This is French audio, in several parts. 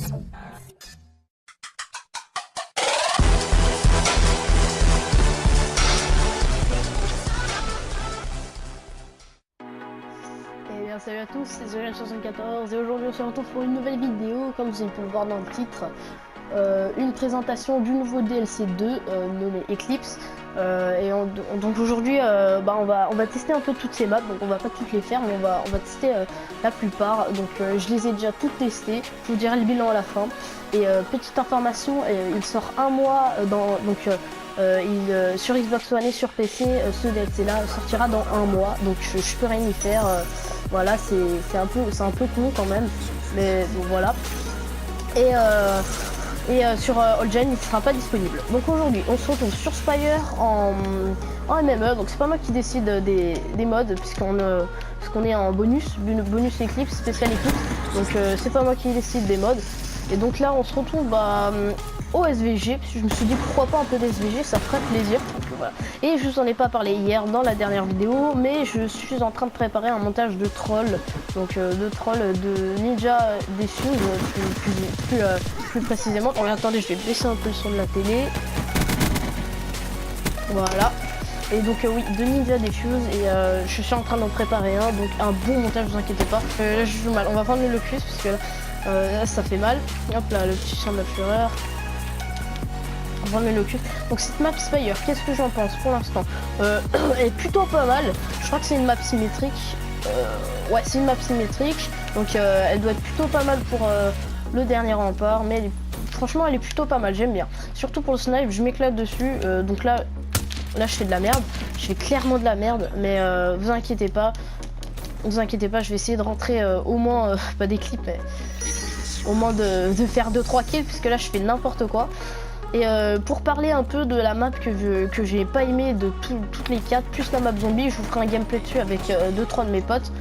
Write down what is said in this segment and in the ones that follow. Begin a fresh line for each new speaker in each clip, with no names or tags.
Eh bien salut à tous, c'est Zolan74 et aujourd'hui on se retrouve pour une nouvelle vidéo. Comme vous avez pu le voir dans le titre, une présentation du nouveau DLC 2 nommé Eclipse. Donc aujourd'hui on va tester un peu toutes ces maps, donc on va pas toutes les faire mais on va tester la plupart. Donc je les ai déjà toutes testées, je vous dirai le bilan à la fin. Et petite information, il sort un mois sur Xbox One et sur PC, ce DLC là sortira dans un mois, donc je peux rien y faire. Voilà, c'est un peu con quand même, mais bon, voilà. Et sur All-Gen il ne sera pas disponible. Donc aujourd'hui on se retrouve sur Spire en MME, donc c'est pas moi qui décide des modes puisqu'on est en bonus Eclipse, spécial Eclipse, donc c'est pas moi qui décide des modes. Et donc là on se retrouve au SVG, parce que je me suis dit pourquoi pas un peu d'SVG, ça ferait plaisir. Donc, voilà. Et je vous en ai pas parlé hier dans la dernière vidéo, mais je suis en train de préparer un montage de troll, donc de Ninja Defuse plus précisément. Oh, attendez, je vais baisser un peu le son de la télé. Voilà. Et donc oui, de Ninja Defuse, et je suis en train d'en préparer un, donc un bon montage, vous inquiétez pas. Là je joue mal, on va prendre le locus parce que là ça fait mal. Hop là, le petit chien de la fureur. On va le locus. Donc cette map Spire, qu'est-ce que j'en pense pour l'instant? Elle est plutôt pas mal. Je crois que c'est une map symétrique. Ouais, c'est une map symétrique. Donc elle doit être plutôt pas mal pour le dernier rempart. Mais franchement, elle est plutôt pas mal. J'aime bien. Surtout pour le snipe, je m'éclate dessus. Donc là, je fais de la merde. Je fais clairement de la merde. Mais vous inquiétez pas. Vous inquiétez pas, je vais essayer de rentrer au moins, pas des clips, mais au moins de faire 2-3 kills. Puisque là, je fais n'importe quoi. Et pour parler un peu de la map que j'ai pas aimé de toutes les 4, plus la map zombie, je vous ferai un gameplay dessus avec 2-3 de mes potes.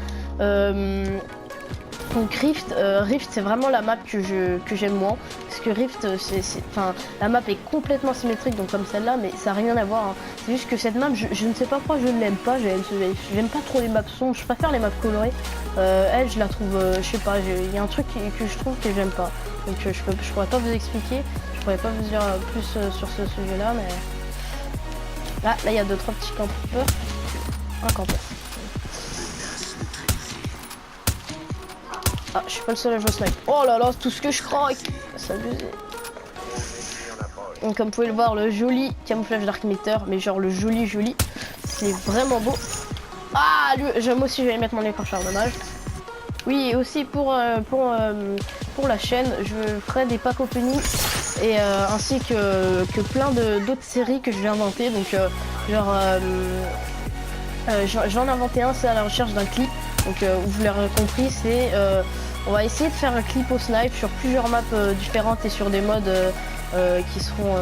Donc Rift c'est vraiment la map que j'aime moins, parce que Rift enfin la map est complètement symétrique, donc comme celle-là, mais ça n'a rien à voir, hein. C'est juste que cette map, je ne sais pas pourquoi je ne l'aime pas, j'aime pas trop les maps sombres, je préfère les maps colorées. Elle, je la trouve, je sais pas, il y a un truc que je trouve que j'aime pas, donc je pourrais pas vous expliquer, je pourrais pas vous dire plus sur ce sujet-là, mais là il y a 2-3 petits campeurs, un campeur. Ah, je suis pas le seul à jouer au snipe. Oh là là, tout ce que je croque. C'est abusé. Donc comme vous pouvez le voir, le joli camouflage Dark Matter, mais genre le joli, c'est vraiment beau. Ah, j'aime aussi, je vais mettre mon écorcheur, dommage. Oui, et aussi pour la chaîne, je ferai des pack opening et ainsi que plein d'autres séries que je vais inventer. Donc j'en ai inventé un, c'est à la recherche d'un clip. Donc vous l'aurez compris, c'est on va essayer de faire un clip au snipe sur plusieurs maps différentes et sur des modes qui seront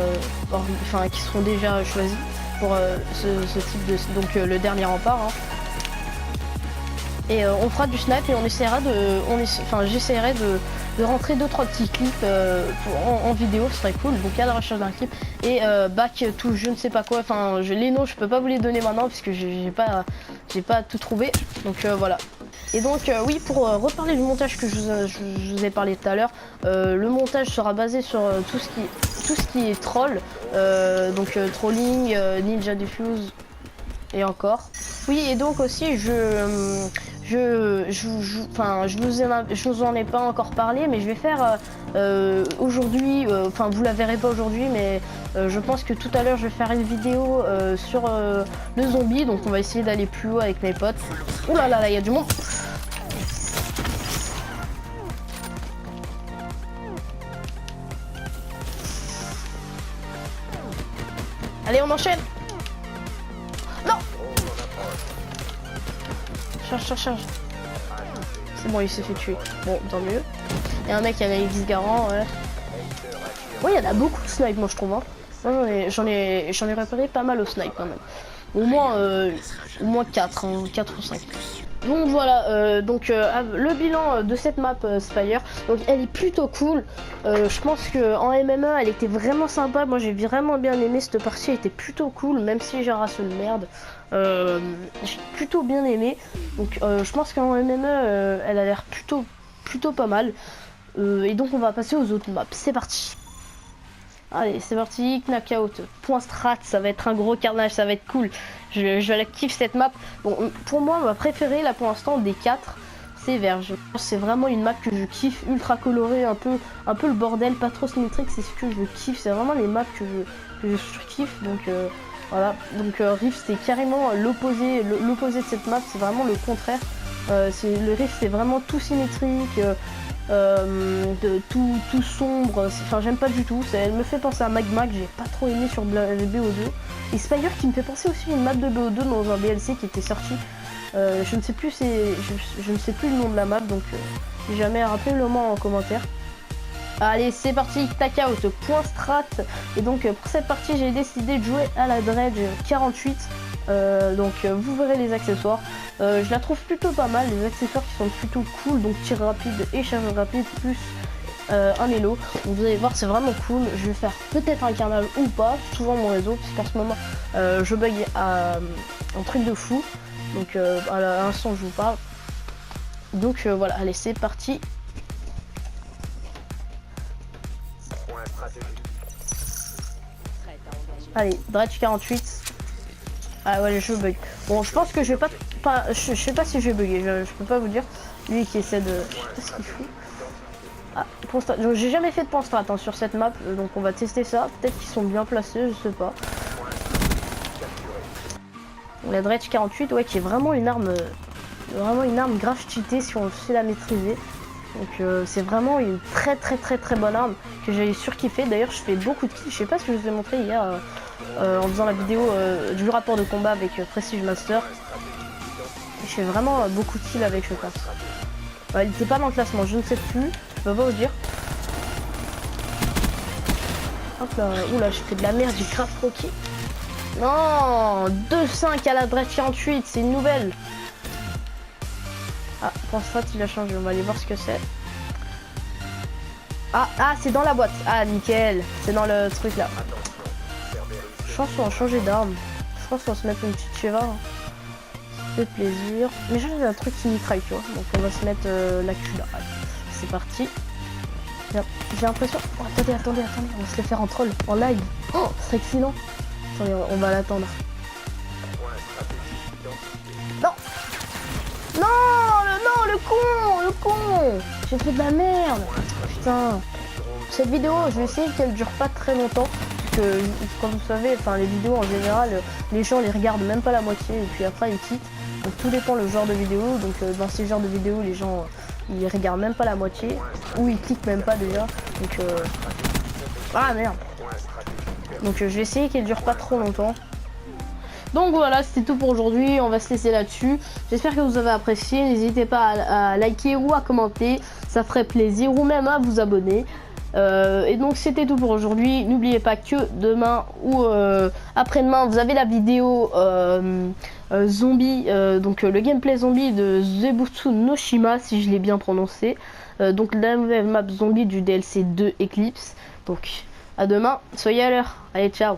déjà choisis pour ce type de, donc le dernier rempart, hein. Et on fera du snipe et on essaiera j'essaierai de rentrer 2-3 petits clips en vidéo, ce serait cool. Donc à la recherche d'un clip et back tout je ne sais pas quoi, enfin les noms je peux pas vous les donner maintenant puisque j'ai pas tout trouvé, donc voilà. Et donc oui, pour reparler du montage que je vous ai parlé tout à l'heure, le montage sera basé sur tout ce qui est troll, donc trolling, Ninja Defuse et encore. Oui, et donc aussi je vous en ai pas encore parlé, mais je vais faire aujourd'hui, enfin vous la verrez pas aujourd'hui, mais je pense que tout à l'heure je vais faire une vidéo sur le zombie, donc on va essayer d'aller plus haut avec mes potes. Ouh là là, il y a du monde. Allez, on enchaîne. Non. Charge. C'est bon, il s'est fait tuer. Bon, tant mieux. Il y a un mec qui a un X Garand, ouais. Ouais, il y en a beaucoup de snipe, moi je trouve, hein. Moi j'en ai repéré pas mal au snipe quand même. Au moins 4, hein, 4 ou 5. Donc voilà, le bilan de cette map Spire, donc elle est plutôt cool. Je pense que en MME elle était vraiment sympa. Moi j'ai vraiment bien aimé cette partie, elle était plutôt cool, même si j'ai race de merde. J'ai plutôt bien aimé. Donc je pense qu'en MME elle a l'air plutôt pas mal. Et donc on va passer aux autres maps. C'est parti. Allez, c'est parti, knockout, point strat, ça va être un gros carnage, ça va être cool. Je la kiffe cette map. Bon, pour moi, ma préférée là pour l'instant des 4, c'est Verge. C'est vraiment une map que je kiffe, ultra colorée, un peu le bordel, pas trop symétrique, c'est ce que je kiffe. C'est vraiment les maps que je surkiffe. Donc voilà, donc Rift c'est carrément l'opposé de cette map, c'est vraiment le contraire. Le Rift c'est vraiment tout symétrique. Tout sombre, enfin j'aime pas du tout, elle me fait penser à Magma que j'ai pas trop aimé sur BO2 et Spire qui me fait penser aussi à une map de BO2 dans un DLC qui était sorti, je ne sais plus je ne sais plus le nom de la map, donc si jamais rappelez-le moi en commentaire. Allez c'est parti, knockout, point strat. Et donc pour cette partie j'ai décidé de jouer à la Dredge 48. Donc vous verrez les accessoires, je la trouve plutôt pas mal, les accessoires qui sont plutôt cool, donc tir rapide et charge rapide plus un élo. Donc vous allez voir c'est vraiment cool. Je vais faire peut-être un carnal ou pas, souvent mon réseau, parce qu'en ce moment je bug à un truc de fou, donc à l'instant je vous parle. Donc voilà, allez c'est parti. Allez, Dredge 48. Ah ouais, je bug. Bon, je pense que je vais pas je sais pas si je vais bugger, je peux pas vous dire. Lui qui essaie de... Je sais pas ce qu'il fout. Ah, point strat. J'ai jamais fait de point strat sur cette map, donc on va tester ça. Peut-être qu'ils sont bien placés, je sais pas. La Dredge 48, ouais, qui est vraiment une arme grave cheatée si on sait la maîtriser. Donc c'est vraiment une très bonne arme que j'ai surkiffé. D'ailleurs je fais beaucoup de kills, je sais pas si je vous ai montré hier en faisant la vidéo du rapport de combat avec Prestige Master. Je fais vraiment beaucoup de kills avec ce classe. Il n'était pas dans le classement, je ne sais plus, je peux pas vous dire. Hop là, oula, j'ai fait de la merde, j'ai grave croqué. Non, 2-5 à la Dredge 48, c'est une nouvelle. Ah, point strat il a changé, on va aller voir ce que c'est. Ah, c'est dans la boîte. Ah, nickel, c'est dans le truc là. Je pense qu'on va changer d'arme. Je pense qu'on va se mettre une petite Sheva. Ça fait plaisir. Mais j'ai un truc qui mitraille, tu vois. Donc on va se mettre la Q là. C'est parti. J'ai l'impression... Oh, attendez, on va se le faire en troll, en live. Oh, c'est excellent. Attendez, on va l'attendre. Non. Non, le con. J'ai fait de la merde. Putain. Cette vidéo, je vais essayer qu'elle dure pas très longtemps. Parce que, comme vous savez, enfin les vidéos en général, les gens les regardent même pas la moitié et puis après ils quittent. Donc tout dépend le genre de vidéo. Donc dans ces genres de vidéos, les gens ils regardent même pas la moitié ou ils cliquent même pas déjà. Donc ah merde. Donc je vais essayer qu'elle dure pas trop longtemps. Donc voilà, c'était tout pour aujourd'hui, on va se laisser là-dessus. J'espère que vous avez apprécié, n'hésitez pas à liker ou à commenter, ça ferait plaisir, ou même à vous abonner. Et donc c'était tout pour aujourd'hui. N'oubliez pas que demain ou après-demain, vous avez la vidéo zombie, donc le gameplay zombie de Zebutsu no Shima, si je l'ai bien prononcé. Donc la nouvelle map zombie du DLC 2 Eclipse. Donc à demain, soyez à l'heure. Allez, ciao.